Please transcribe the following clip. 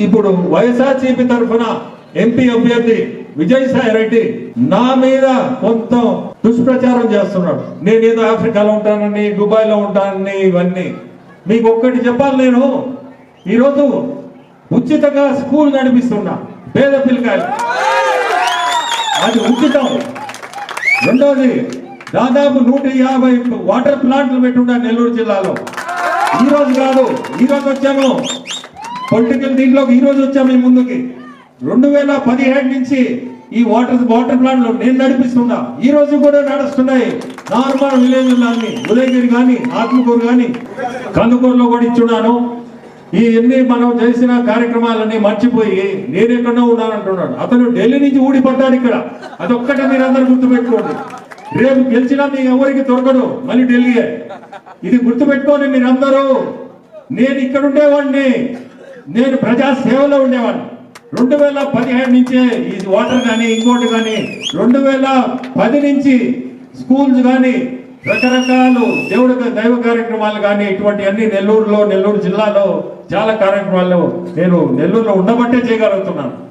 ఇప్పుడు వైఎస్ఆర్సీపీ తరఫున ఎంపీ అభ్యర్థి విజయసాయి రెడ్డి నా మీద కొంత దుష్ప్రచారం చేస్తున్నాడు. నేనేదో ఆఫ్రికాలో ఉంటానని, దుబాయ్లో ఉంటానని, ఇవన్నీ మీకు ఒక్కటి చెప్పాలి. నేను ఈరోజు ఉచితంగా స్కూల్ నడిపిస్తున్నా పేద పిల్లకాయలు, అది ఉచితం. రెండోది దాదాపు 150 వాటర్ ప్లాంట్లు పెట్టున్నా నెల్లూరు జిల్లాలో. ఈ రోజు కాదు, ఈ రోజు వచ్చాము పొలిటికల్ దీంట్లోకి, ఈ రోజు వచ్చాము మీ ముందుకి. 2017 నుంచి ఈ వాటర్ ప్లాంట్లు నేను నడిపిస్తున్నా. ఈ రోజు కూడా నడుస్తున్నాయి. నార్మల్ విలేజ్లన్నీ, ఉదయగిరి కానీ, ఆత్మకూరు కానీ, కందుకూరులో కూడా ఇచ్చున్నాను. ఈ ఎన్ని మనం చేసిన కార్యక్రమాలన్నీ మర్చిపోయి నేనెక్కడో ఉన్నానంటున్నాడు. అతను ఢిల్లీ నుంచి ఊడిపడ్డాడు ఇక్కడ. అదొక్కటే మీరందరూ గుర్తుపెట్టుకోండి. రేపు గెలిచినా మీకు ఎవరికి దొరకడు, మళ్ళీ ఢిల్లీయే. ఇది గుర్తుపెట్టుకోండి మీరందరూ. నేను ఇక్కడ ఉండేవాడిని, నేను ప్రజా సేవలో ఉండేవాడిని. 2017 నుంచే ఈ వాటర్ కానీ ఇంకోటి కానీ, 2010 నుంచి స్కూల్స్ కానీ, రకరకాలు దైవ కార్యక్రమాలు కానీ, ఇటువంటి అన్ని నెల్లూరు జిల్లాలో చాలా కార్యక్రమాలు నేను నెల్లూరులో ఉండబట్టే చేయగలుగుతున్నాను.